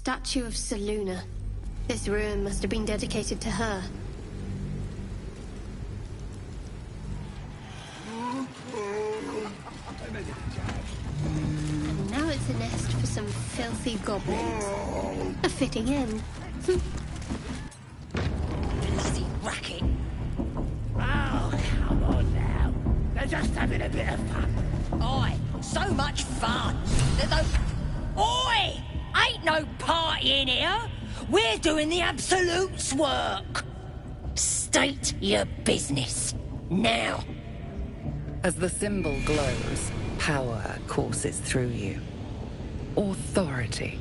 statue of Seluna. This ruin must have been dedicated to her. And now it's a nest for some filthy goblins. A fitting end. Bloody racket. Oh, come on now. They're just having a bit of fun. Aye, so much fun. They don't... Oi! Ain't no party in here. We're doing the Absolute's work. State your business. Now. As the symbol glows, power courses through you. Authority.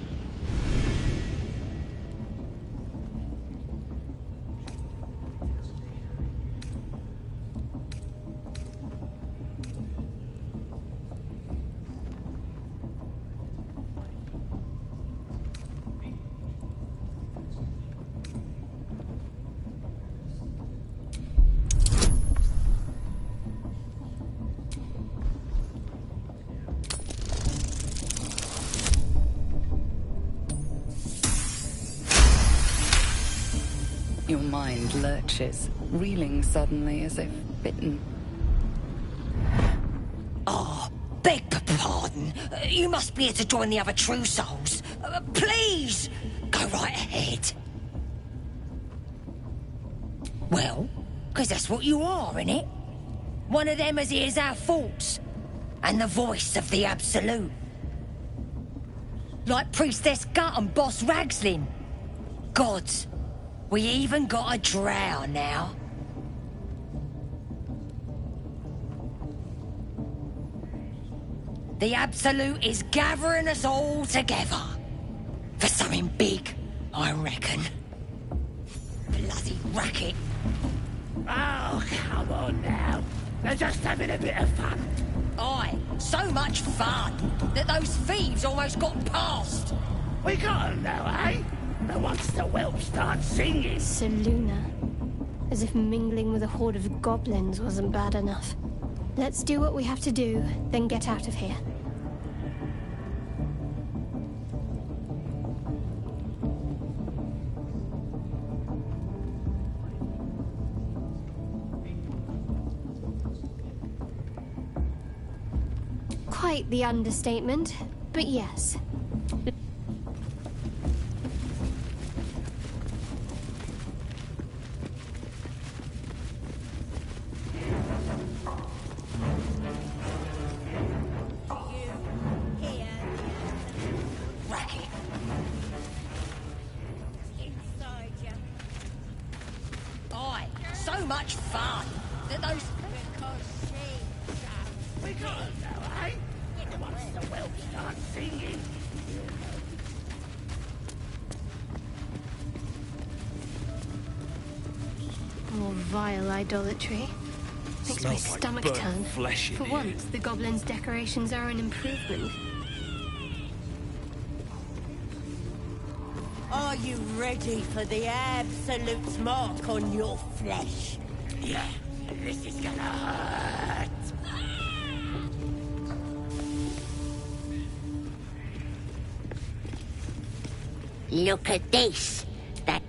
Your mind lurches, reeling suddenly as if bitten. Oh, beg pardon. You must be here to join the other true souls. Please, go right ahead. Well, because that's what you are, innit? One of them as hears our thoughts. And the voice of the Absolute. Like Priestess Gut and Boss Ragslin. Gods. We even got a drow now. The Absolute is gathering us all together. For something big, I reckon. Bloody racket. Oh, come on now. They're just having a bit of fun. Aye, so much fun that those thieves almost got past. We got 'em now, eh? But once the whelp starts singing... Seluna. As if mingling with a horde of goblins wasn't bad enough. Let's do what we have to do, then get out of here. Quite the understatement, but yes. So much fun that those... We got 'em now, eh? Once the whelp starts singing... More vile idolatry. Makes my stomach turn. For once, the goblins' decorations are an improvement. Are you ready for the Absolute's mark on your flesh? Yeah, this is gonna hurt. Look at this. That...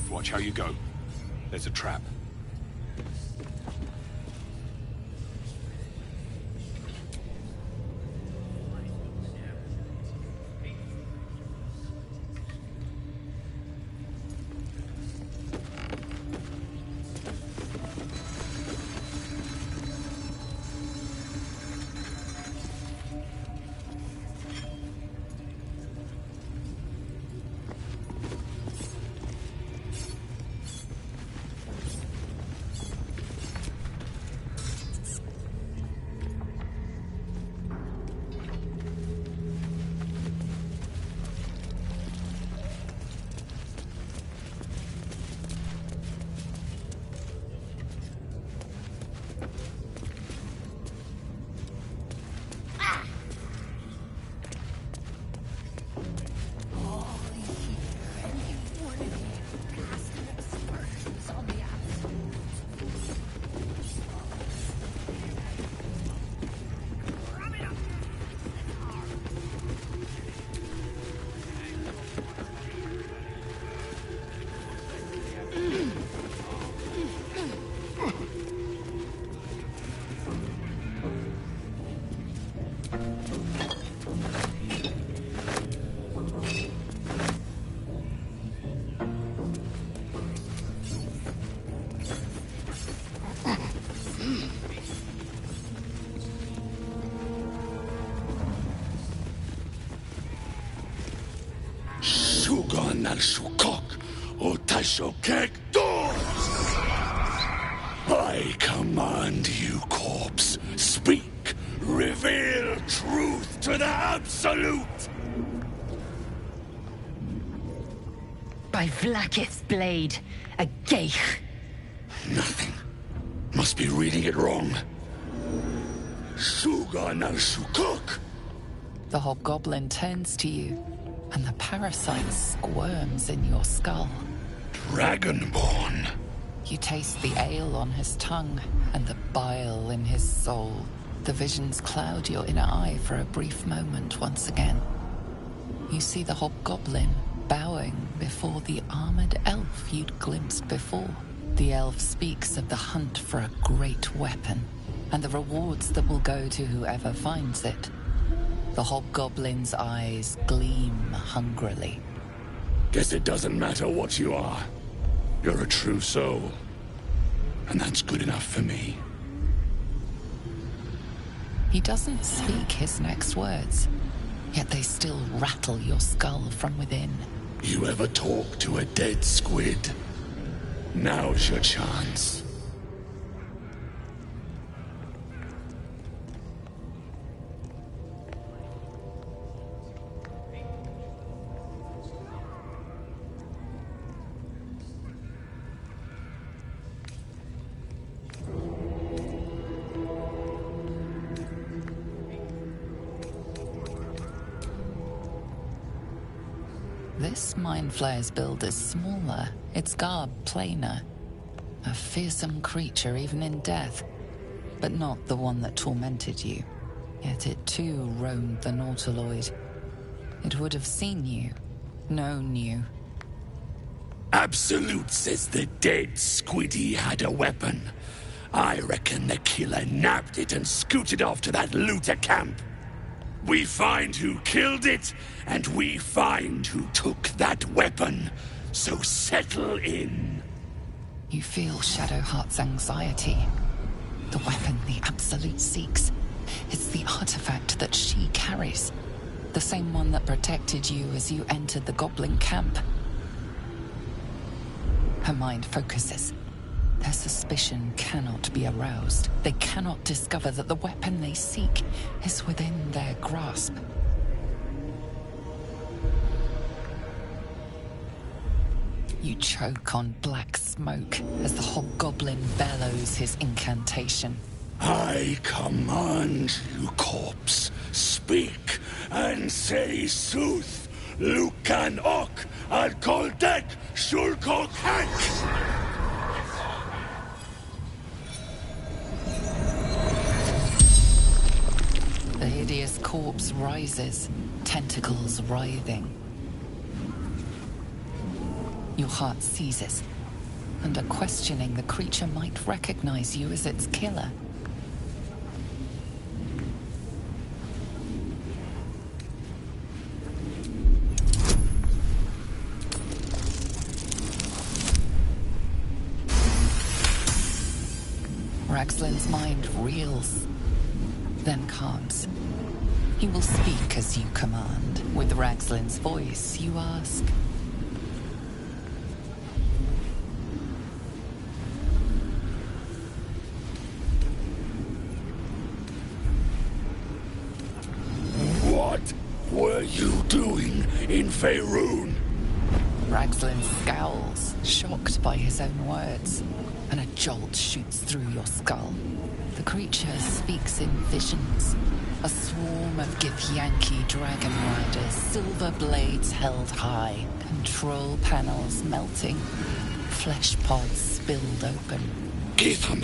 Watch how you go. There's a trap. Sugan al Shukok, Otashokek doors! I command you, corpse. Speak. Reveal truth to the Absolute! By Vlaakith's blade, a geich. Nothing. Must be reading it wrong. Sugan al Shukok! The hobgoblin turns to you, and the parasite squirms in your skull. Dragonborn. You taste the ale on his tongue and the bile in his soul. The visions cloud your inner eye for a brief moment once again. You see the hobgoblin bowing before the armored elf you'd glimpsed before. The elf speaks of the hunt for a great weapon, and the rewards that will go to whoever finds it. The hobgoblin's eyes gleam hungrily. Guess it doesn't matter what you are. You're a true soul. And that's good enough for me. He doesn't speak his next words, yet they still rattle your skull from within. You ever talk to a dead squid? Now's your chance. This Mind Flayer's build is smaller, its garb plainer. A fearsome creature even in death, but not the one that tormented you. Yet it too roamed the Nautiloid. It would have seen you, known you. Absolute says the dead squiddy had a weapon. I reckon the killer nabbed it and scooted off to that looter camp. We find who killed it, and we find who took that weapon. So settle in. You feel Shadowheart's anxiety. The weapon the Absolute seeks. It's the artifact that she carries. The same one that protected you as you entered the goblin camp. Her mind focuses. Their suspicion cannot be aroused. They cannot discover that the weapon they seek is within their grasp. You choke on black smoke as the hobgoblin bellows his incantation. I command you, corpse. Speak and say sooth. Lucan ok al koldek shulkok hank. The hideous corpse rises, tentacles writhing. Your heart seizes. Under questioning, the creature might recognize you as its killer. Raxlin's mind reels, then calms. He will speak as you command. With Raxlin's voice, you ask. What were you doing in Faerun? Raxlin scowls, shocked by his own words, and a jolt shoots through your skull. The creature speaks in visions. A swarm of Githyanki dragon riders, silver blades held high, control panels melting, flesh pods spilled open. Githam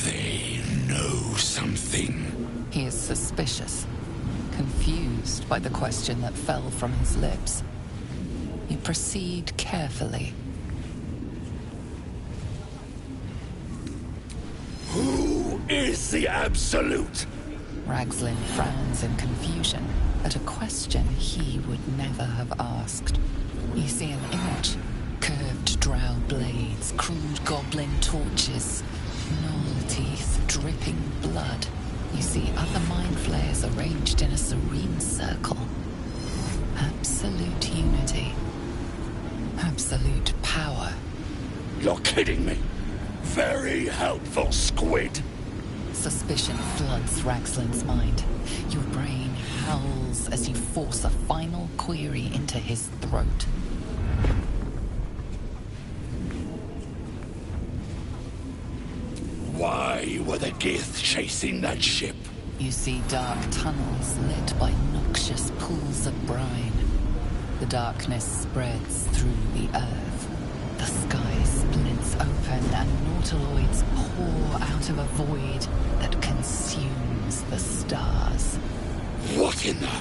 they know something. He is suspicious, confused by the question that fell from his lips. You proceed carefully. Who is the Absolute? Ragslin frowns in confusion at a question he would never have asked. You see an image. Curved drow blades, crude goblin torches, gnoll teeth dripping blood. You see other mind flayers arranged in a serene circle. Absolute. absolute unity. Absolute power. You're kidding me. Very helpful, Squid. Suspicion floods Raxlin's mind. Your brain howls as you force a final query into his throat. Why were the Gith chasing that ship? You see dark tunnels lit by noxious pools of brine. The darkness spreads through the earth. The sky splits open and nautiloids pour out of a void that consumes the stars. What in the...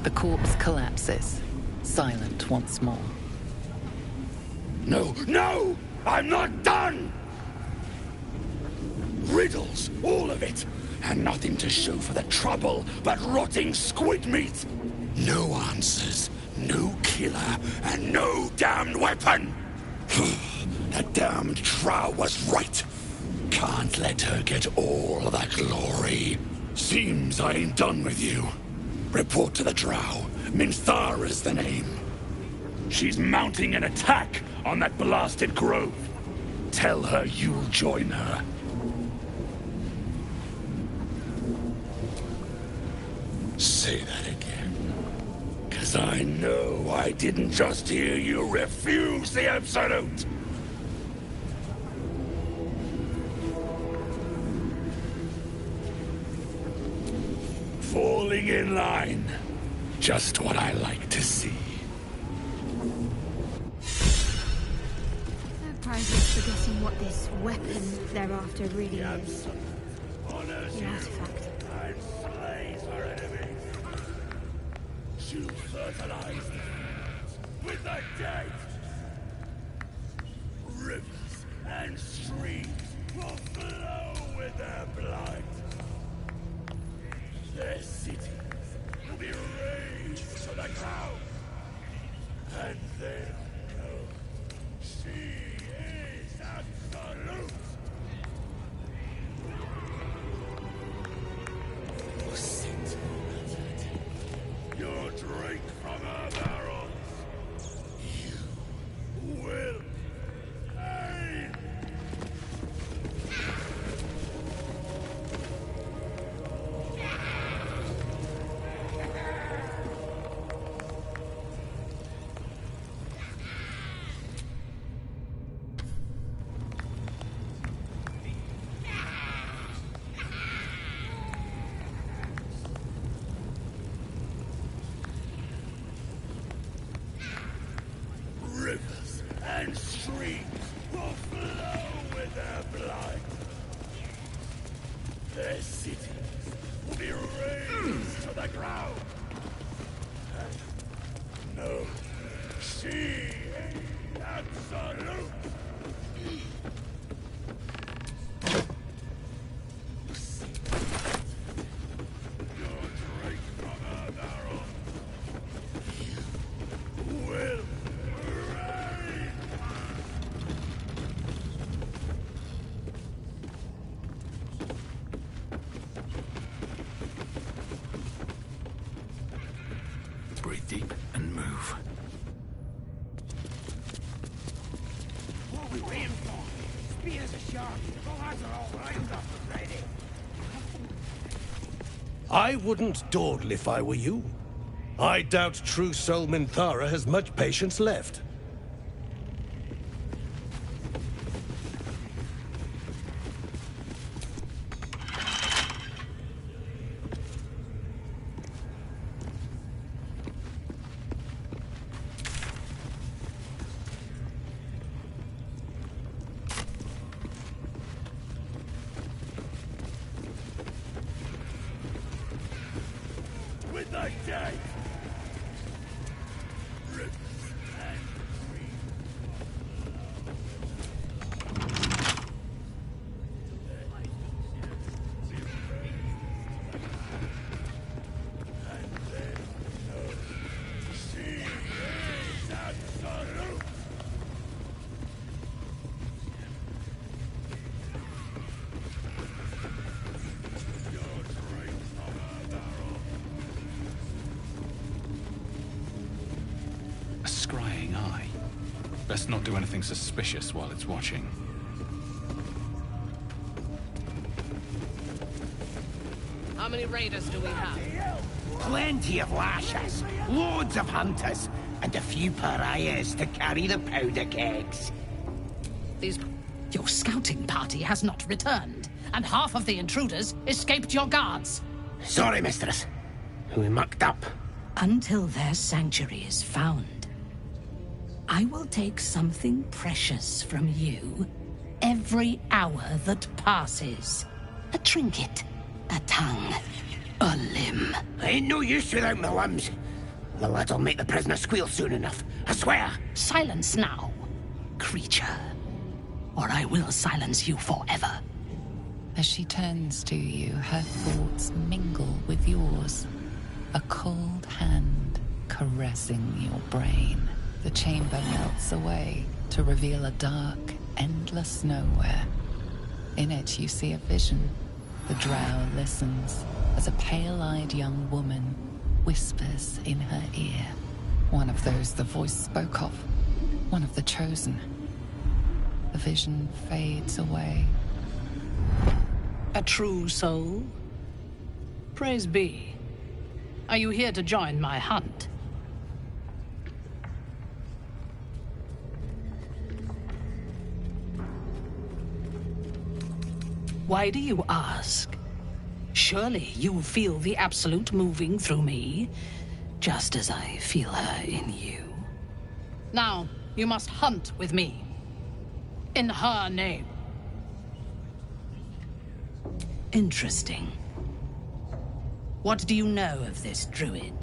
The corpse collapses, silent once more. No, no! I'm not done! Riddles, all of it. And nothing to show for the trouble but rotting squid meat. No answers, no killer, and no damned weapon. That damned Drow was right. Can't let her get all of that glory. Seems I ain't done with you. Report to the Drow. Minthara's the name. She's mounting an attack on that blasted grove. Tell her you'll join her. Say that again. 'Cause I know I didn't just hear you refuse the Absolute. Falling in line. Just what I like to see. No prizes for guessing what this weapon they're after really is. An artifact. And slays our enemies. To fertilize with the dead. Rivers and streams will flow with their blood. Their cities will be razed to the ground. And they'll know she is absolute. Sit. Your drink from her barrels. You will pay. Rivers and streams will flow with their blood. Their cities will be razed to the ground. And no, she is absolute. Your drink from her barrel. You will reign. Breathe deep and move. What are we waiting for? Spears are sharp. The lads are all round up and ready. I wouldn't dawdle if I were you. I doubt true soul Minthara has much patience left. With the dead. Rivers and Best not do anything suspicious while it's watching. How many raiders do we have? Plenty of lashes, loads of hunters, and a few pariahs to carry the powder kegs. Your scouting party has not returned, and half of the intruders escaped your guards. Sorry, mistress. We mucked up. Until their sanctuary is found, I will take something precious from you every hour that passes. A trinket, a tongue, a limb. I ain't no use without my limbs. The lad'll make the prisoner squeal soon enough, I swear. Silence now, creature, or I will silence you forever. As she turns to you, her thoughts mingle with yours. A cold hand caressing your brain. The chamber melts away to reveal a dark, endless nowhere. In it you see a vision. The drow listens as a pale-eyed young woman whispers in her ear. One of those the voice spoke of. One of the chosen. The vision fades away. A true soul? Praise be. Are you here to join my hunt? Why do you ask? Surely you feel the Absolute moving through me, just as I feel her in you. Now, you must hunt with me. In her name. Interesting. What do you know of this druid?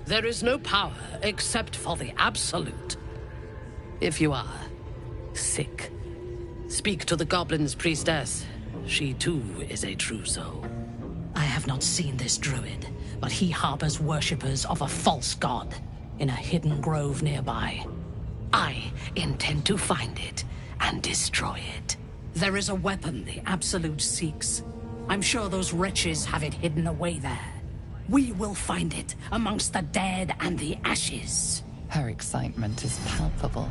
There is no power except for the Absolute. If you are sick, speak to the Goblin's priestess. She too is a true soul. I have not seen this druid, but he harbors worshippers of a false god in a hidden grove nearby. I intend to find it and destroy it. There is a weapon the Absolute seeks. I'm sure those wretches have it hidden away there. We will find it amongst the dead and the ashes. Her excitement is palpable.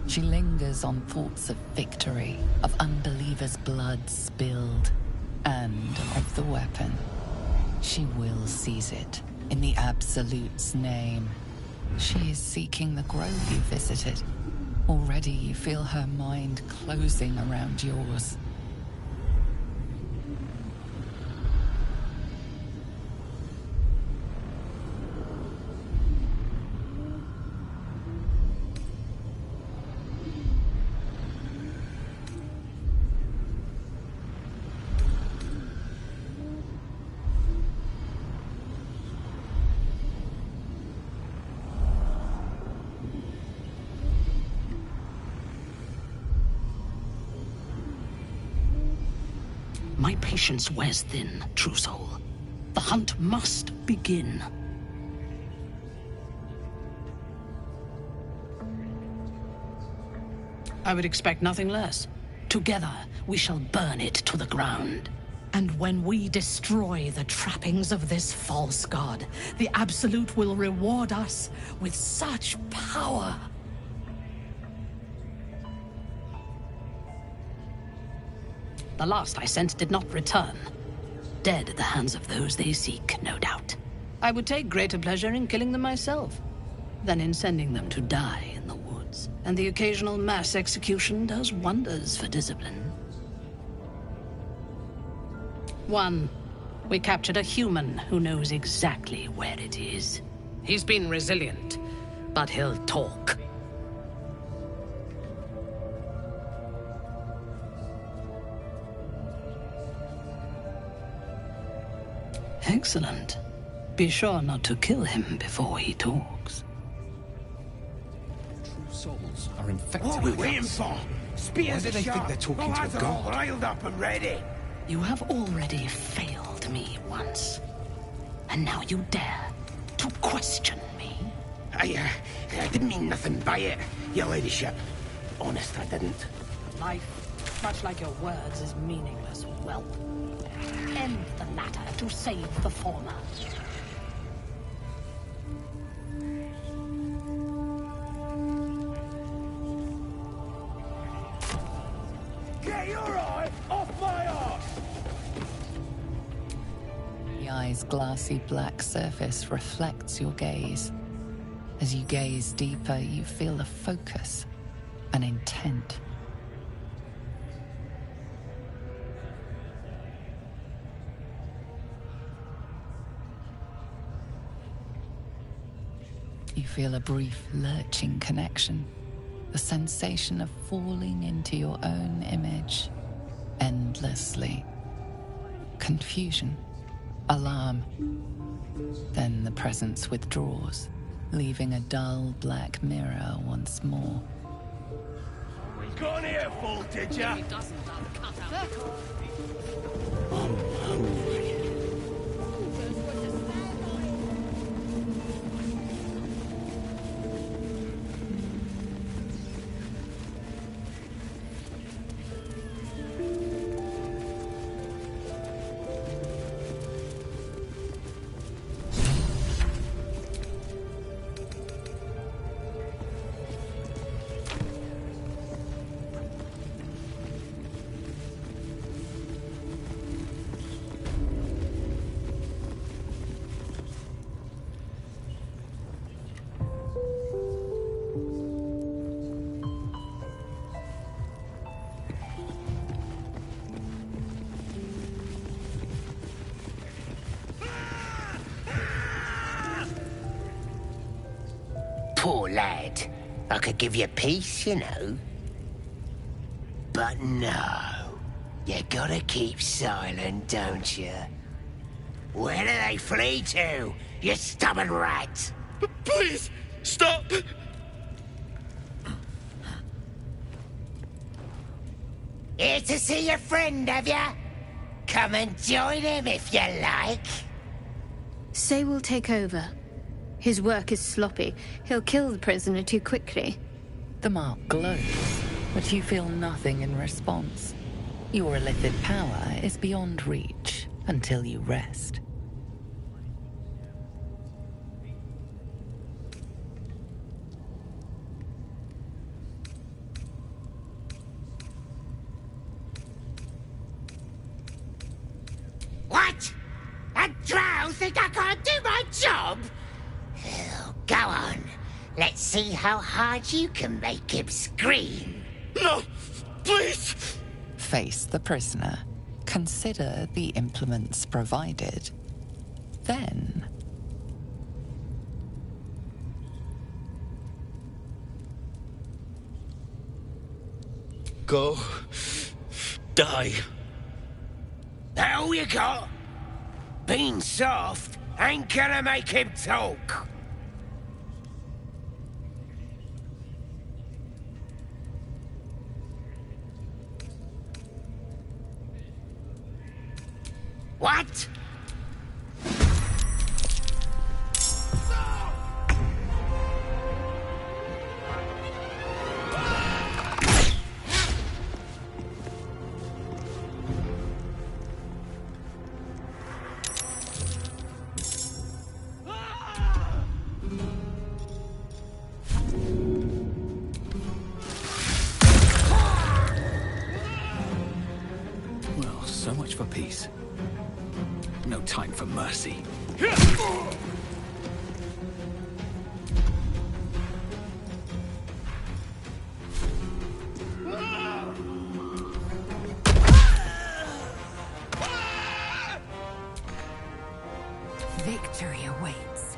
She lingers on thoughts of victory, of unbelievers' blood spilled, and of the weapon. She will seize it, in the Absolute's name. She is seeking the grove you visited. Already you feel her mind closing around yours. My patience wears thin, true soul. The hunt must begin. I would expect nothing less. Together, we shall burn it to the ground. And when we destroy the trappings of this false god, the Absolute will reward us with such power. The last I sent did not return. Dead at the hands of those they seek, no doubt. I would take greater pleasure in killing them myself than in sending them to die in the woods. And the occasional mass execution does wonders for discipline. One, we captured a human who knows exactly where it is. He's been resilient, but he'll talk. Excellent. Be sure not to kill him before he talks. True souls are infected. What are we waiting for? Spears Why do they think sharp. they're talking All to a hands are all god? riled up and ready. You have already failed me once. And now you dare to question me? I didn't mean nothing by it, your ladyship. Honest, I didn't. Life Much like your words is meaningless whelp. End the latter to save the former. Get your eye off my arse! The eye's glassy black surface reflects your gaze. As you gaze deeper, you feel a focus, an intent. You feel a brief, lurching connection, the sensation of falling into your own image endlessly. Confusion, alarm. Then the presence withdraws, leaving a dull black mirror once more. Got an earful, did ya? I'm hungry. Poor lad. I could give you peace, you know. But no. You gotta keep silent, don't you? Where do they flee to, you stubborn rat? Please, stop! Here to see your friend, have ya? Come and join him if you like. Say we'll take over. His work is sloppy. He'll kill the prisoner too quickly. The mark glows, but you feel nothing in response. Your illithid power is beyond reach until you rest. What? That drow think I can't do my job? Oh, go on. Let's see how hard you can make him scream. No! Please! Face the prisoner. Consider the implements provided. Then... Go. Die. That all you got? Being soft ain't gonna make him talk. What? Well, so much for peace. No time for mercy. Victory awaits.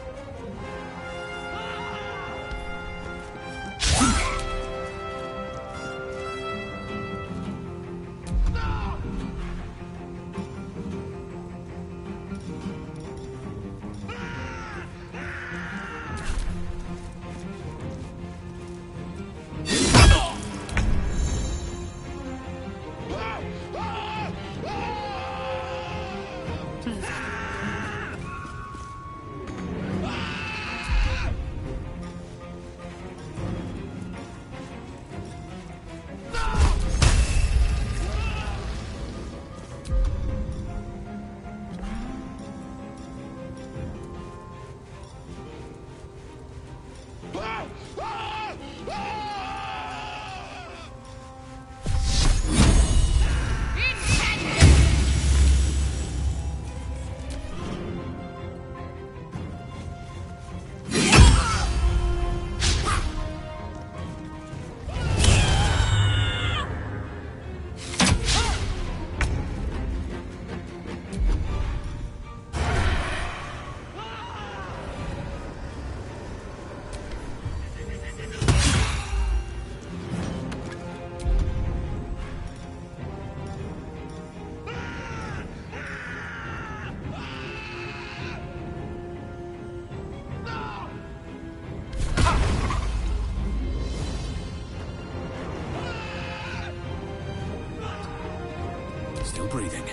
Still breathing,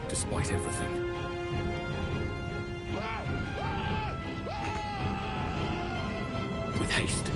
despite everything. With haste.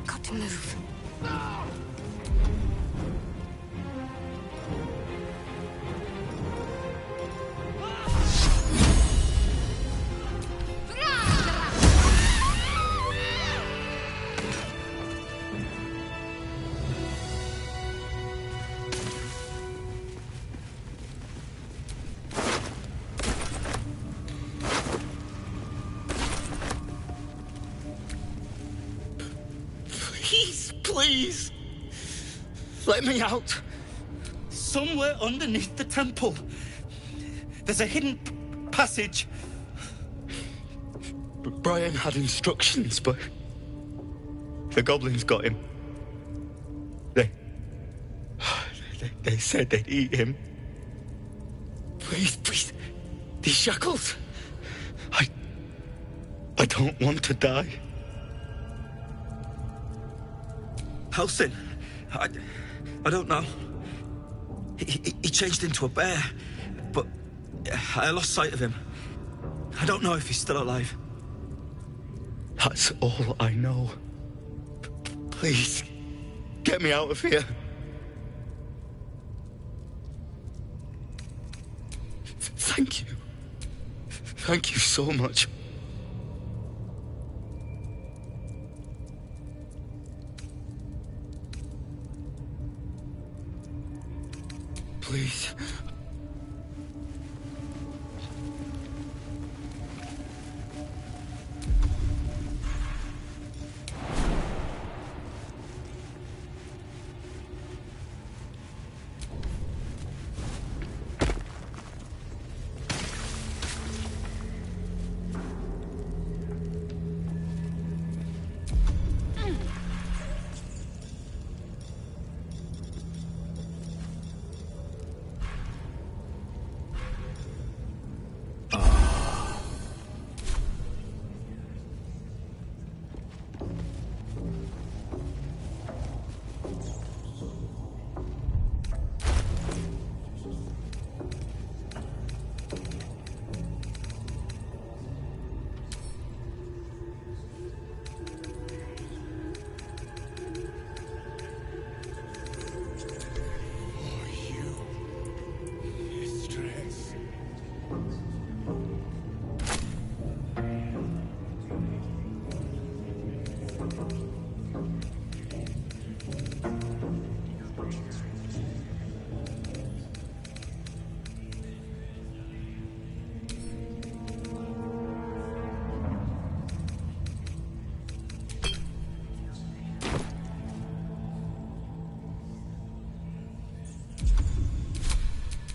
Got to move. Please! Let me out! Somewhere underneath the temple, there's a hidden passage. Brian had instructions, but the goblins got him. They said they'd eat him. Please, these shackles. I don't want to die. Helsing, I don't know. He changed into a bear, but I lost sight of him. I don't know if he's still alive. That's all I know. Please, get me out of here. Thank you. Thank you so much. Please.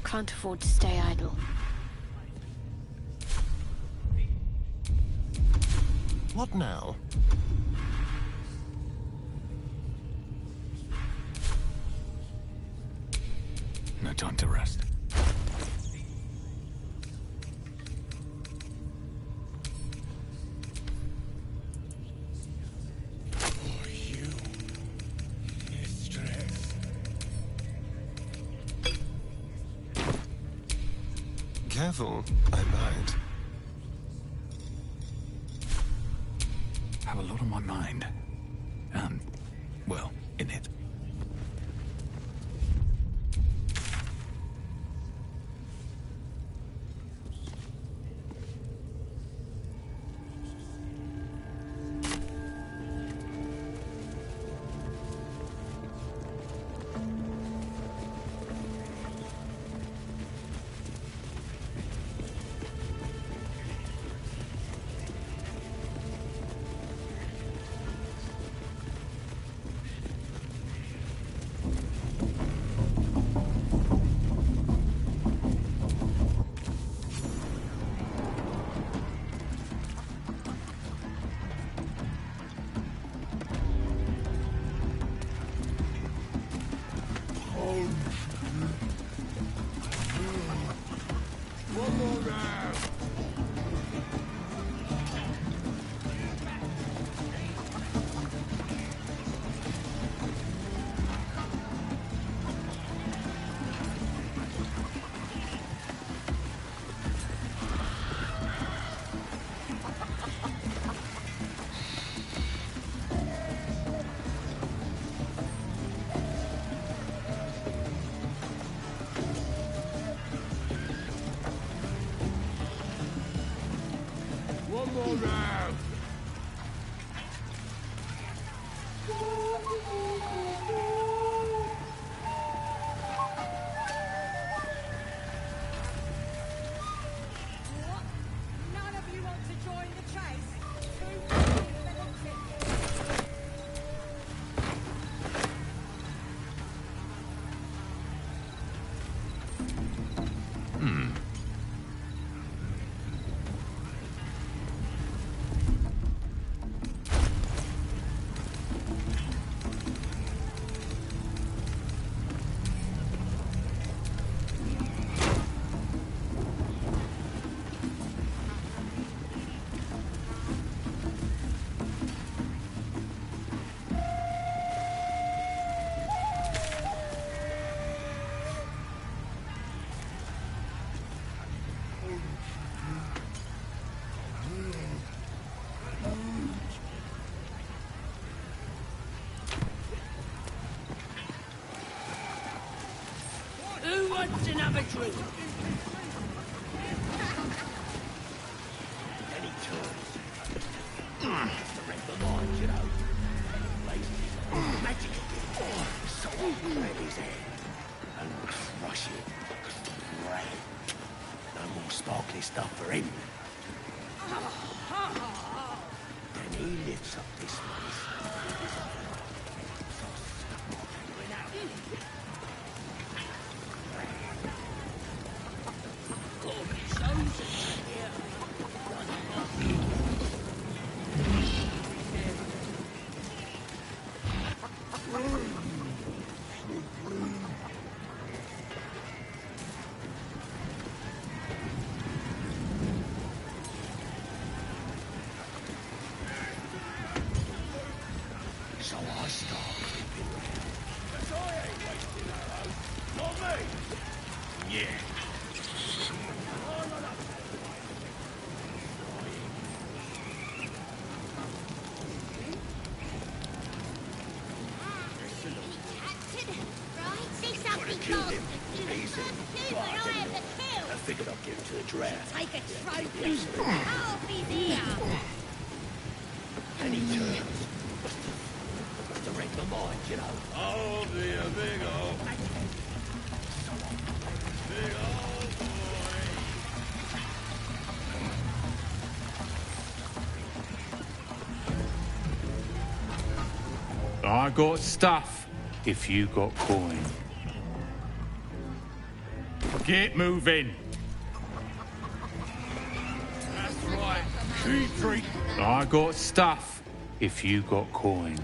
Can't afford to stay idle. What now? No time to rest. Careful, I might. Have a lot on my mind. And, well, in it. None of you want to join the chase? Who wants another drink? Any choice. To rent the mind, you know. Magic again. So I'll grab his hand and crush it. Right. No more sparkly stuff for him. Then he lifts up this place. So I start creeping round. But I ain't wasting arrows. Not me. Yeah. Killed him. Easy. But I figured I'd give it to the draft. Take a trophy. I'll be there. And he turns. To wreck the mind, you know. Oh, be a big old... Big old boy. I got stuff if you got coin. Get moving. That's right. Keep drinking. I got stuff if you got coin.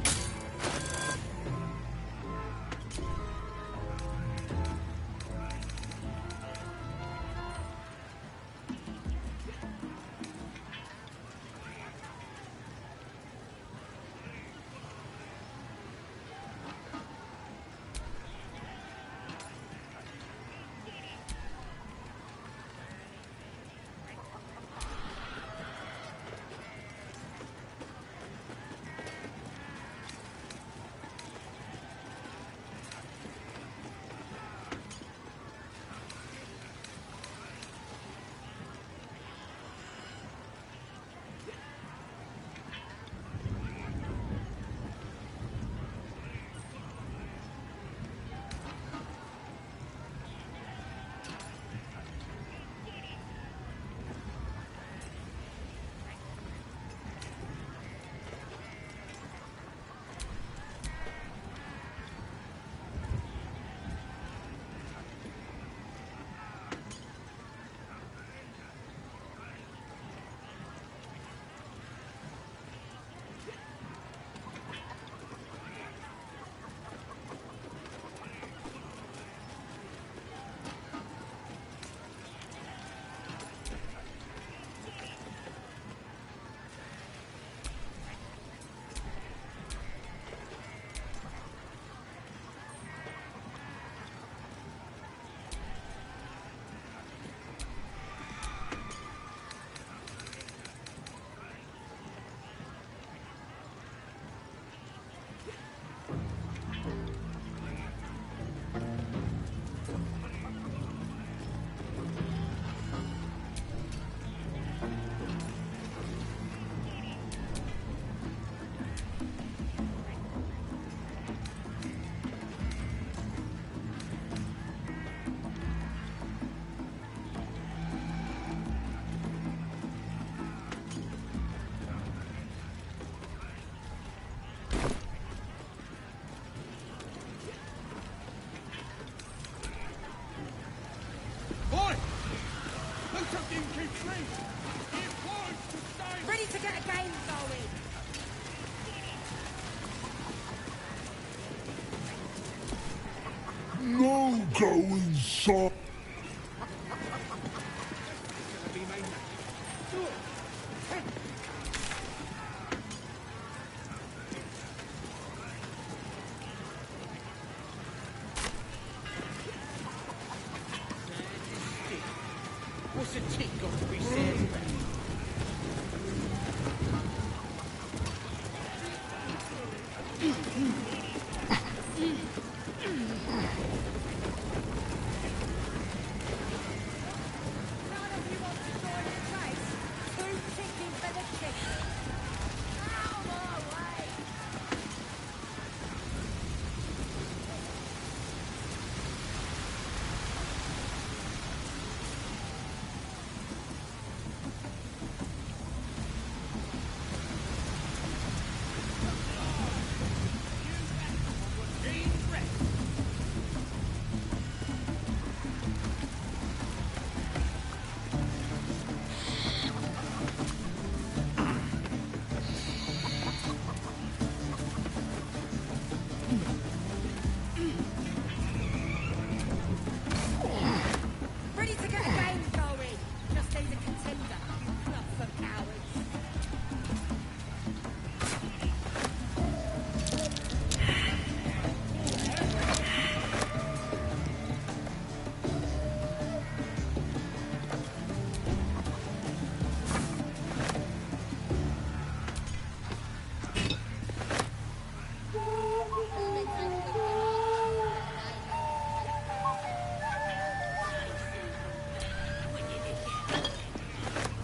Go inside. What's a tick got to be said about? Ready to get a game going. Just need a contender. Not for cowards.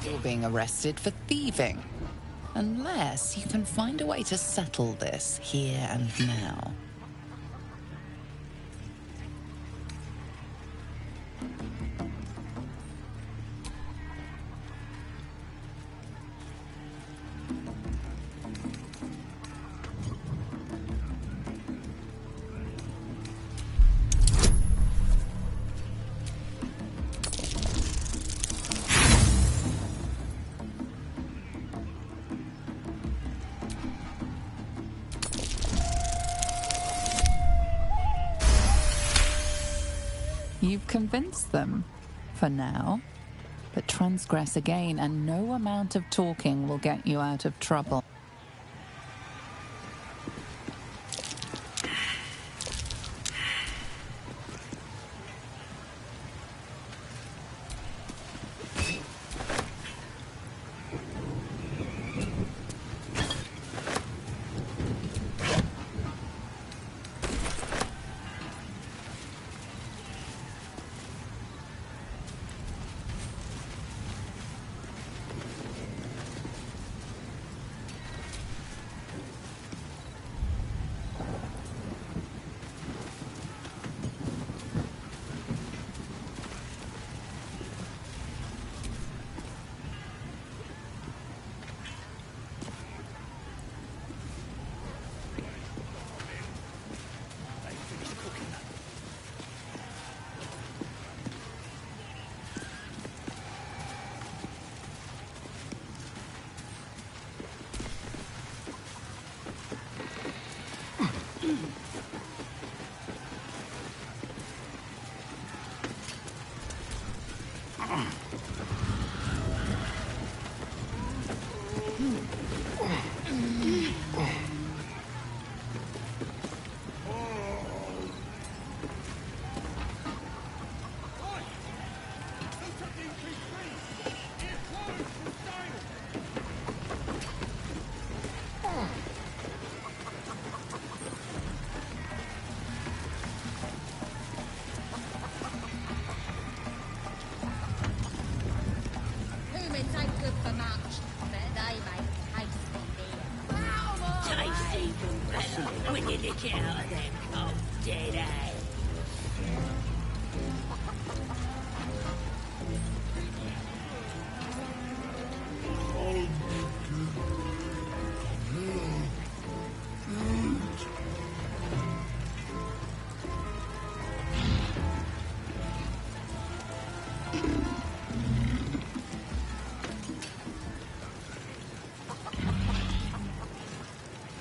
You're being arrested for thieving. Unless you can find a way to settle this here and now. You've convinced them, for now. But transgress again, and no amount of talking will get you out of trouble. Humans ain't good for much, but they make tasty beer. Tasty even better when you nick it out of them cold dead eggs.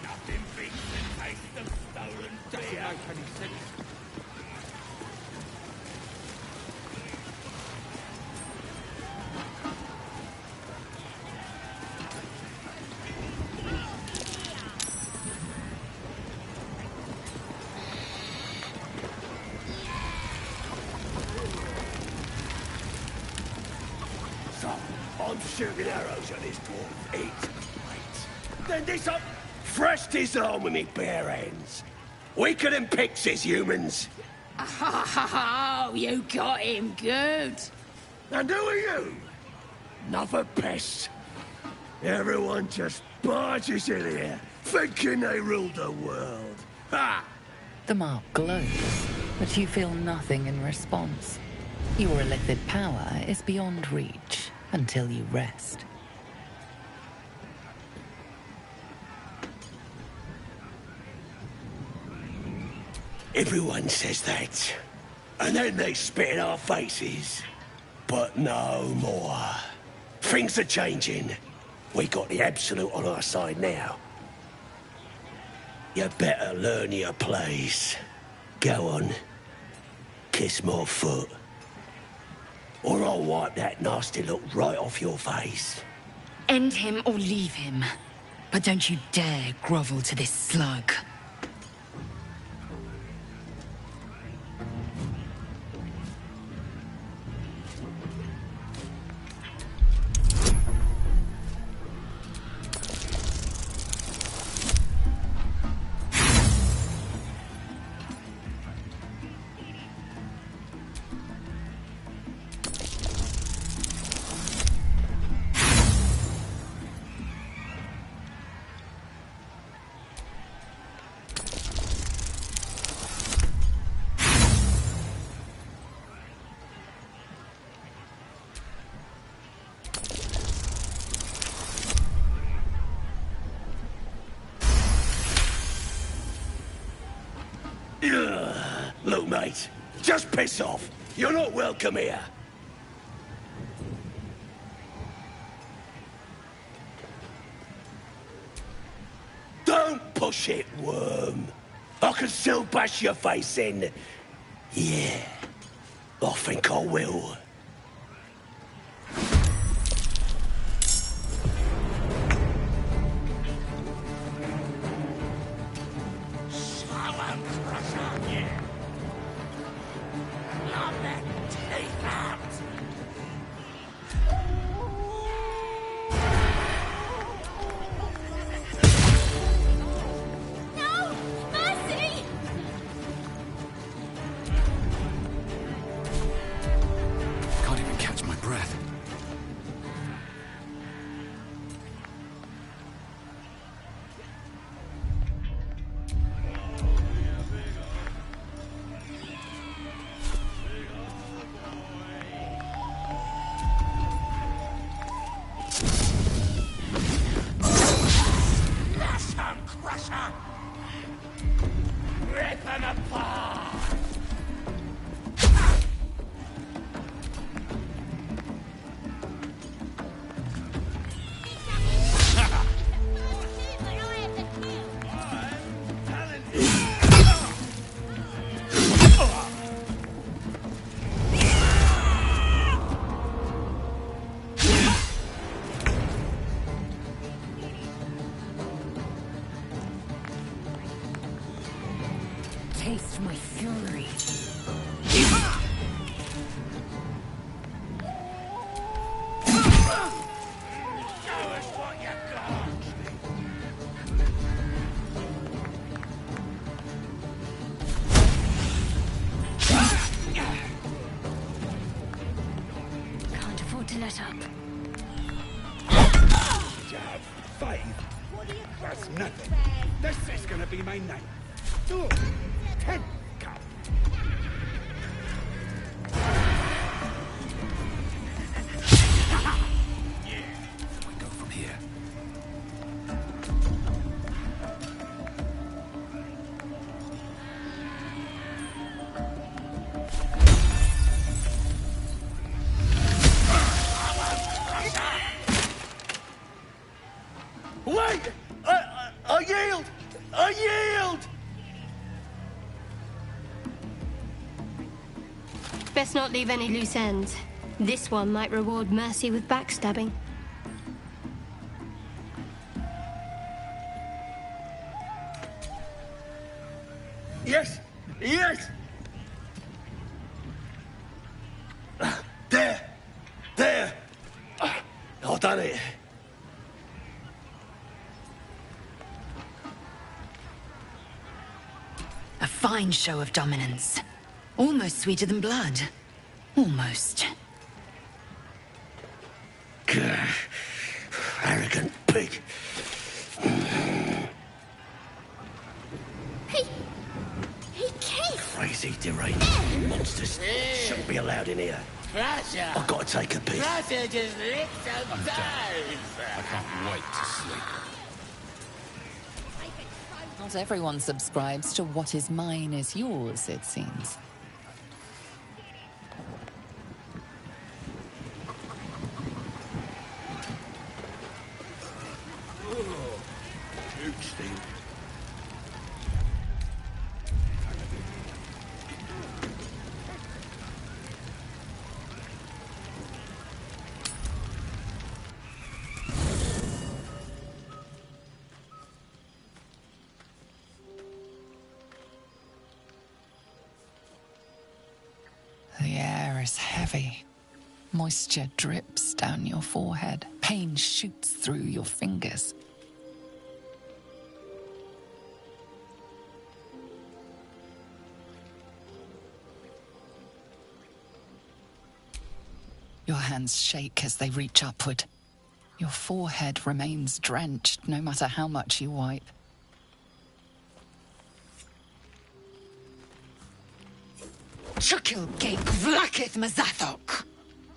Nothing beats the taste of stolen Doesn't beer. make any sense. shooting arrows at this dwarf. Eat. Wait. Then this up. Fresh disarm with me bare hands. Weaker than pixies, humans. Oh, you got him good. And who are you? Another pest. Everyone just barges in here, thinking they rule the world. Ha! The mark glows, but you feel nothing in response. Your illithid power is beyond reach until you rest. Everyone says that. And then they spit in our faces. But no more. Things are changing. We got the Absolute on our side now. You better learn your place. Go on. Kiss my foot. Or I'll wipe that nasty look right off your face. End him or leave him. But don't you dare grovel to this slug. Look, mate, just piss off. You're not welcome here. Don't push it, worm. I can still bash your face in. Yeah, I think I will. Can't even catch my breath. Rip them apart! Taste my fury. Show us what you got! Can't afford to let up. Jab, faith. That's nothing. This is gonna be my night. 2, 10, come. We go from here. Wait! I yield! I yield! Best not leave any loose ends. This one might reward mercy with backstabbing. Yes! Yes! There! There! I don't A fine show of dominance. Almost sweeter than blood. Almost. Grr. Arrogant pig. He came. Crazy, deranged monsters. Shouldn't be allowed in here. Prussia! I've got to take a piss. Prussia just licked some I'm done. toes! I can't wait to sleep. Not everyone subscribes to what is mine is yours, it seems. The air is heavy. Moisture drips down your forehead. Pain shoots through your fingers. Your hands shake as they reach upward. Your forehead remains drenched no matter how much you wipe. Chukil Gate Vlakith Mazathok!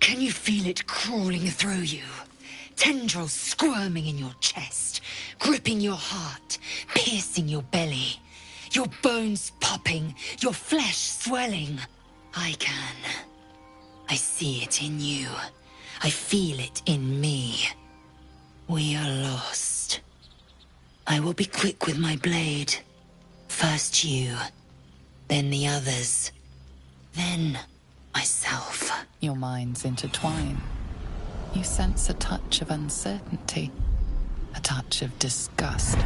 Can you feel it crawling through you? Tendrils squirming in your chest, gripping your heart, piercing your belly. Your bones popping, your flesh swelling. I can. I see it in you. I feel it in me. We are lost. I will be quick with my blade. First you, then the others. Then, myself. Your minds intertwine. You sense a touch of uncertainty, a touch of disgust.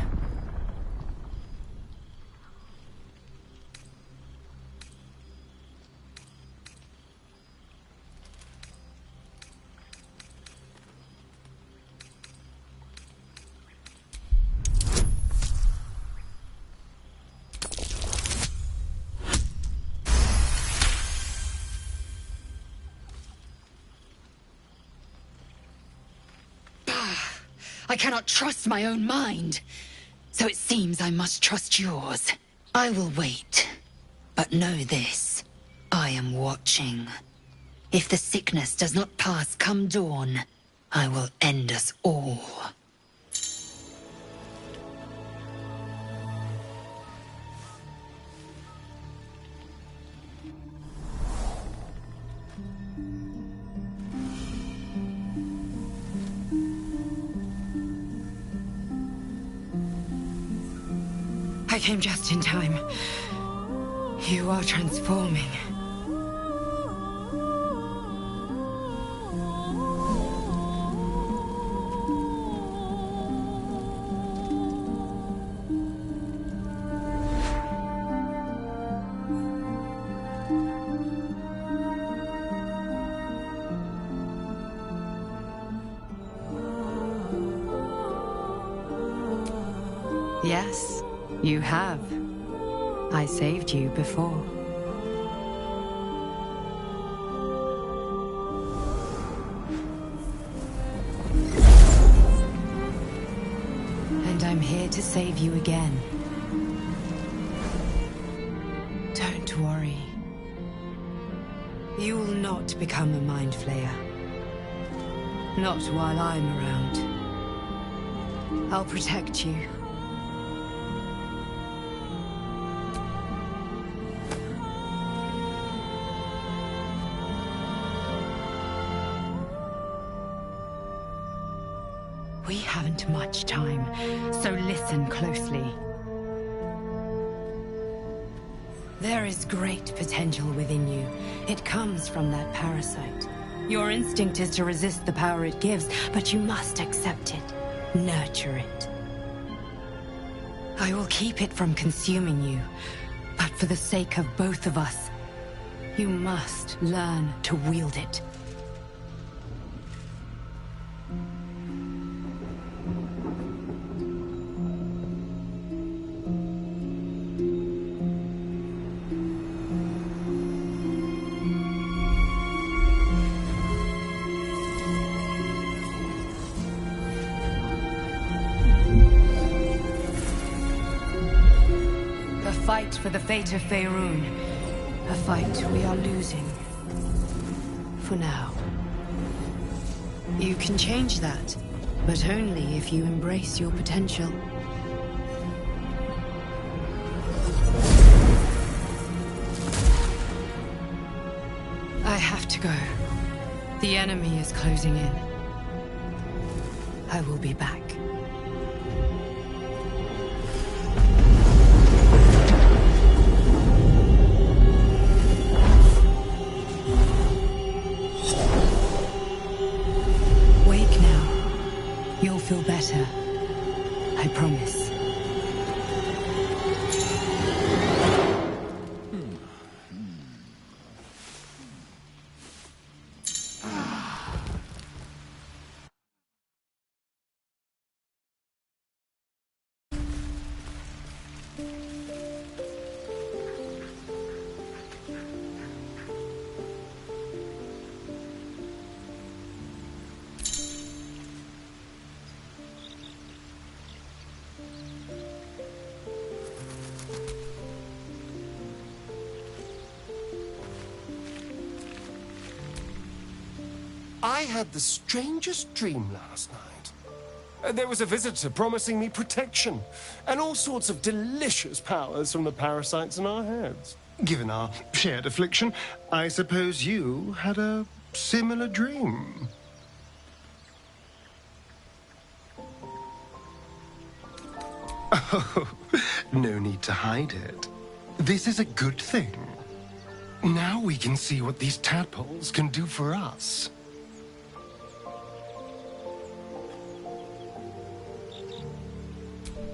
I cannot trust my own mind. So it seems I must trust yours. I will wait. But know this. I am watching. If the sickness does not pass come dawn, I will end us all. I came just in time. You are transforming. Yes, you have. I saved you before. And I'm here to save you again. Don't worry. You will not become a mind flayer. Not while I'm around. I'll protect you. We haven't much time, so listen closely. There is great potential within you. It comes from that parasite. Your instinct is to resist the power it gives, but you must accept it. Nurture it. I will keep it from consuming you, but for the sake of both of us, you must learn to wield it. fight for the fate of Faerun. A fight we are losing. For now. You can change that, but only if you embrace your potential. I have to go. The enemy is closing in. I will be back. Wake now. You'll feel better. I promise. I had the strangest dream last night. There was a visitor promising me protection and all sorts of delicious powers from the parasites in our heads. Given our shared affliction, I suppose you had a similar dream. Oh, no need to hide it. This is a good thing. Now we can see what these tadpoles can do for us.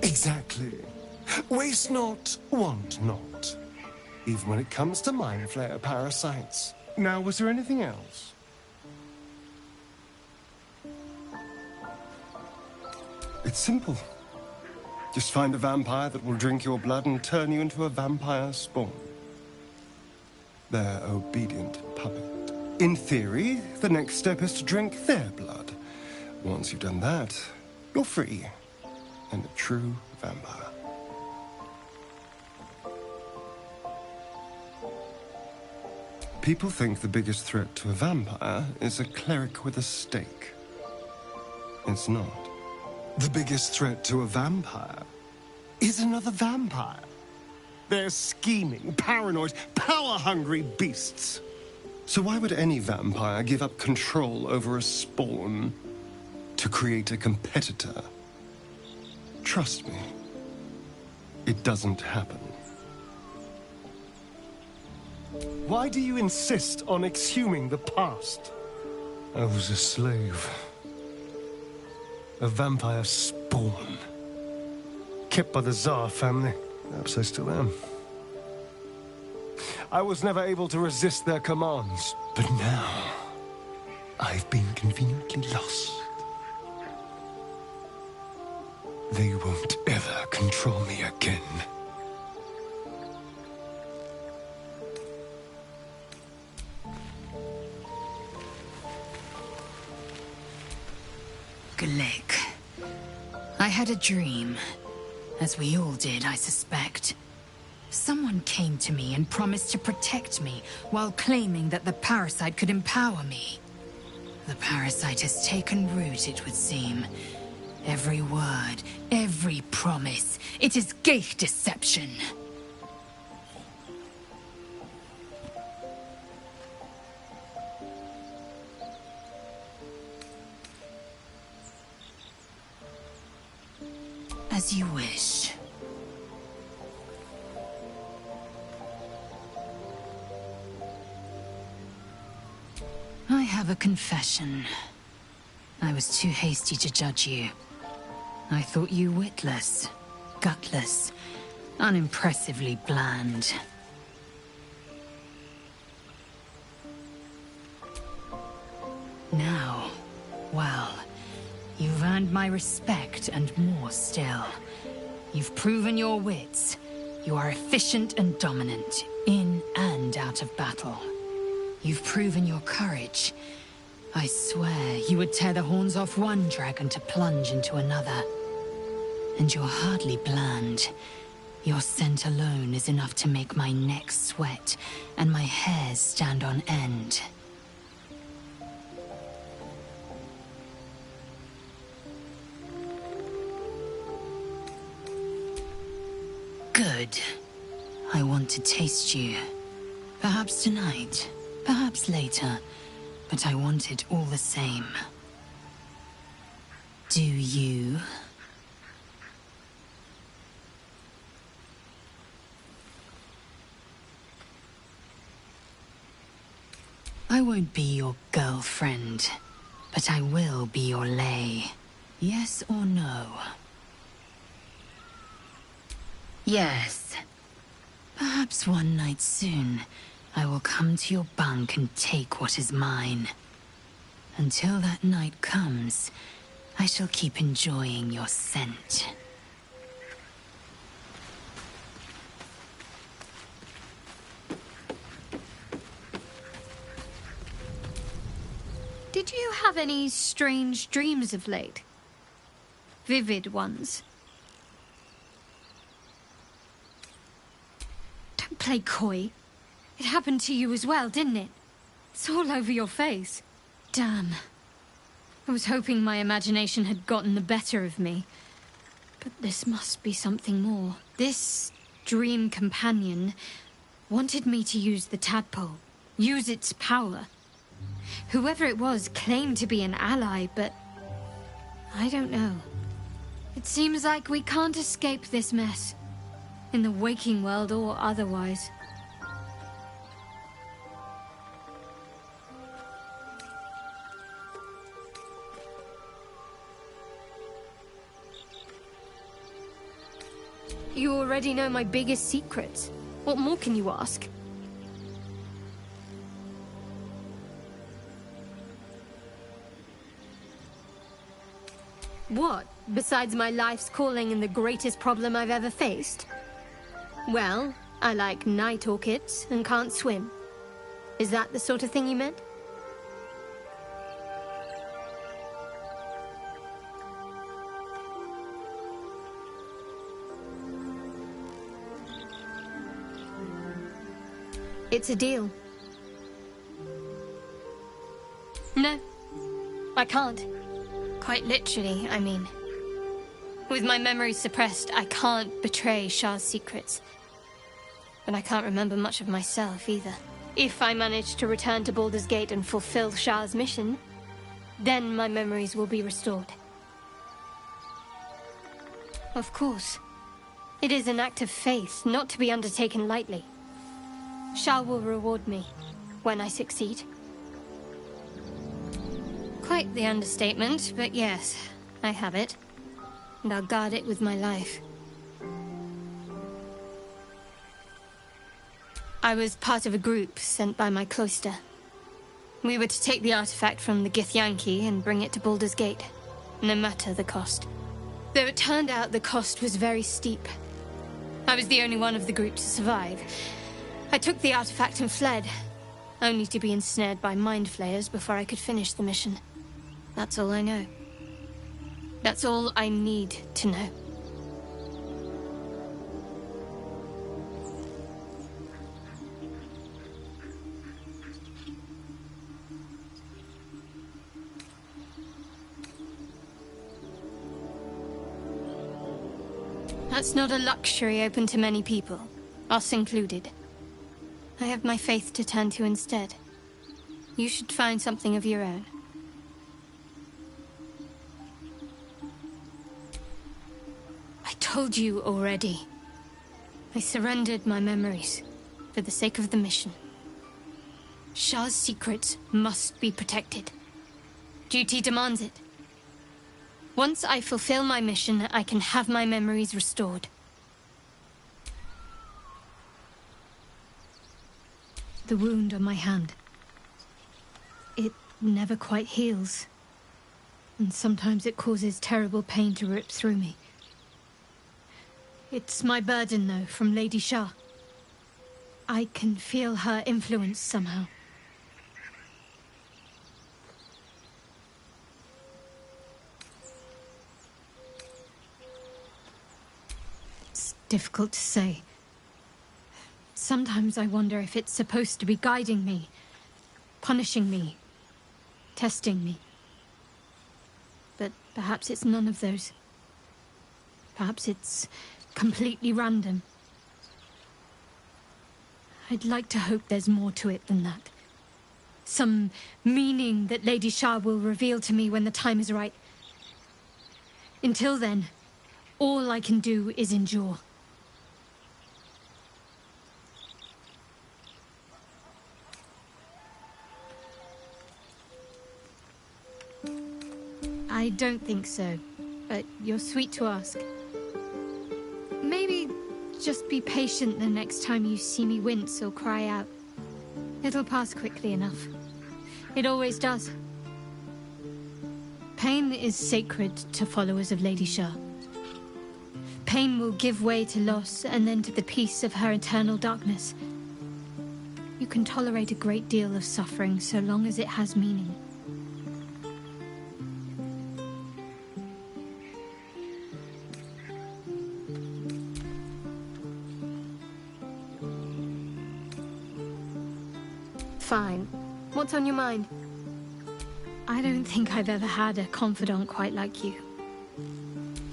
Exactly. Waste not, want not. Even when it comes to mind flayer parasites. Now, was there anything else? It's simple. Just find a vampire that will drink your blood and turn you into a vampire spawn. Their obedient puppet. In theory, the next step is to drink their blood. Once you've done that, you're free. And a true vampire. People think the biggest threat to a vampire is a cleric with a stake. It's not. The biggest threat to a vampire is another vampire. They're scheming, paranoid, power-hungry beasts. So why would any vampire give up control over a spawn to create a competitor? Trust me, it doesn't happen. Why do you insist on exhuming the past? I was a slave. A vampire spawn. Kept by the Tsar family. Perhaps I still am. I was never able to resist their commands. But now, I've been conveniently lost. They won't ever control me again. Glick. I had a dream. As we all did, I suspect. Someone came to me and promised to protect me, while claiming that the parasite could empower me. The parasite has taken root, it would seem. Every word, every promise, it is Geich deception. As you wish. I have a confession. I was too hasty to judge you. I thought you witless, gutless, unimpressively bland. Now, well, you've earned my respect and more still. You've proven your wits. You are efficient and dominant, in and out of battle. You've proven your courage. I swear you would tear the horns off one dragon to plunge into another. And you're hardly bland. Your scent alone is enough to make my neck sweat and my hairs stand on end. Good. I want to taste you. Perhaps tonight, perhaps later, but I want it all the same. Do you? I won't be your girlfriend, but I will be your lay. Yes or no? Yes. Perhaps one night soon, I will come to your bunk and take what is mine. Until that night comes, I shall keep enjoying your scent. Did you have any strange dreams of late? Vivid ones? Don't play coy. It happened to you as well, didn't it? It's all over your face. Damn. I was hoping my imagination had gotten the better of me. But this must be something more. This dream companion wanted me to use the tadpole. Use its power. Whoever it was claimed to be an ally, but I don't know. It seems like we can't escape this mess. In the waking world or otherwise. You already know my biggest secrets. What more can you ask? What? Besides my life's calling and the greatest problem I've ever faced? Well, I like night orchids and can't swim. Is that the sort of thing you meant? It's a deal. No, I can't. Quite literally, I mean. With my memories suppressed, I can't betray Shah's secrets. But I can't remember much of myself, either. If I manage to return to Baldur's Gate and fulfill Shah's mission, then my memories will be restored. Of course. It is an act of faith, not to be undertaken lightly. Shah will reward me when I succeed. Quite the understatement, but yes, I have it. And I'll guard it with my life. I was part of a group sent by my cloister. We were to take the artifact from the Githyanki and bring it to Baldur's Gate, no matter the cost. Though it turned out the cost was very steep. I was the only one of the group to survive. I took the artifact and fled, only to be ensnared by mind flayers before I could finish the mission. That's all I know. That's all I need to know. That's not a luxury open to many people, us included. I have my faith to turn to instead. You should find something of your own. I told you already. I surrendered my memories for the sake of the mission. Shah's secrets must be protected. Duty demands it. Once I fulfill my mission, I can have my memories restored. The wound on my hand. It never quite heals. And sometimes it causes terrible pain to rip through me. It's my burden, though, from Lady Shah. I can feel her influence somehow. difficult to say. Sometimes I wonder if it's supposed to be guiding me, punishing me, testing me. But perhaps it's none of those. Perhaps it's completely random. I'd like to hope there's more to it than that. Some meaning that Lady Shah will reveal to me when the time is right. Until then, all I can do is endure. I don't think so, but you're sweet to ask. Maybe just be patient the next time you see me wince or cry out. It'll pass quickly enough. It always does. Pain is sacred to followers of Lady Shah. Pain will give way to loss and then to the peace of her eternal darkness. You can tolerate a great deal of suffering so long as it has meaning. Fine. What's on your mind? I don't think I've ever had a confidant quite like you.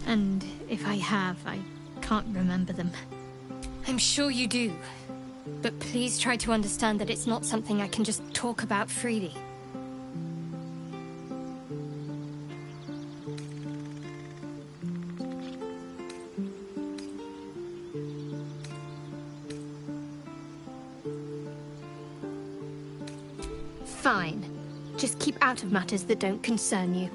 And if I have, I can't remember them. I'm sure you do. But please try to understand that it's not something I can just talk about freely. Fine. Just keep out of matters that don't concern you.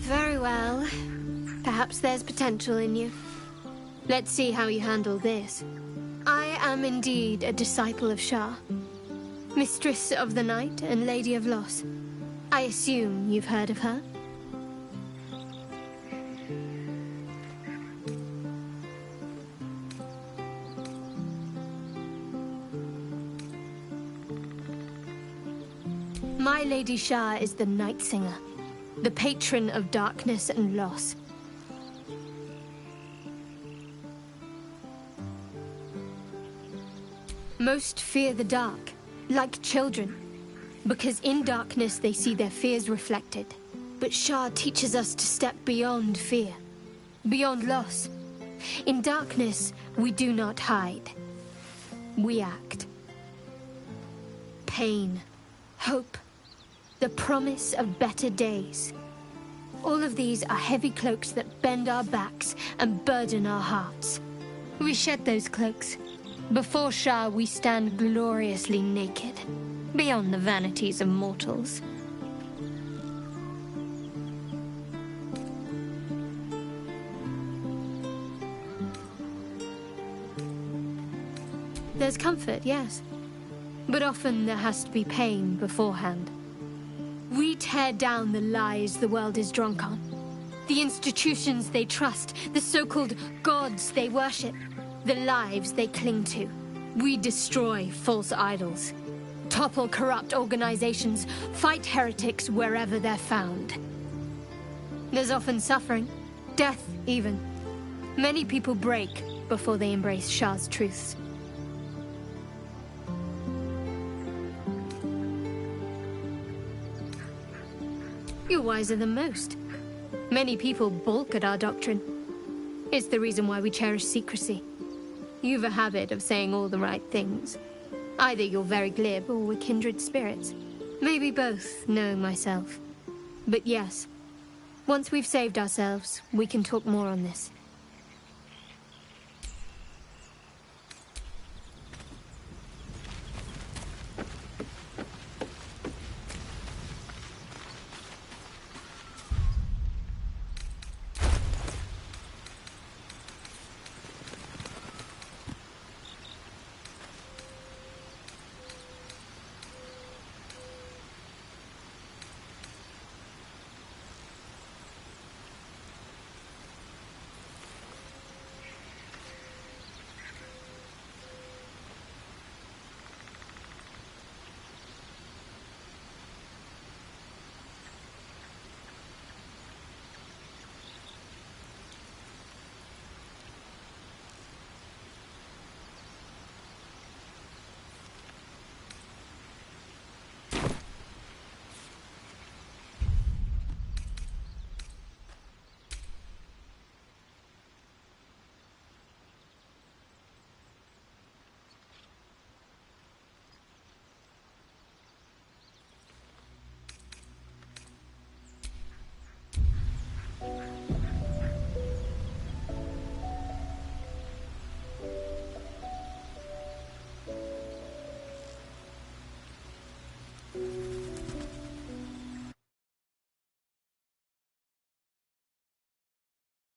Very well. Perhaps there's potential in you. Let's see how you handle this. I am indeed a disciple of Shah. Mistress of the Night and Lady of Loss. I assume you've heard of her? My Lady Shah is the Night Singer, the patron of darkness and loss. Most fear the dark, like children, because in darkness they see their fears reflected. But Shah teaches us to step beyond fear, beyond loss. In darkness, we do not hide. We act. Pain, hope, the promise of better days. All of these are heavy cloaks that bend our backs and burden our hearts. We shed those cloaks. Before Shah, we stand gloriously naked, beyond the vanities of mortals. There's comfort, yes. But often there has to be pain beforehand. We tear down the lies the world is drunk on. The institutions they trust, the so-called gods they worship, the lives they cling to. We destroy false idols, topple corrupt organizations, fight heretics wherever they're found. There's often suffering, death even. Many people break before they embrace Shah's truths. You're wiser than most. Many people balk at our doctrine. It's the reason why we cherish secrecy. You've a habit of saying all the right things. Either you're very glib or we're kindred spirits. Maybe both, knowing myself. But yes, once we've saved ourselves, we can talk more on this.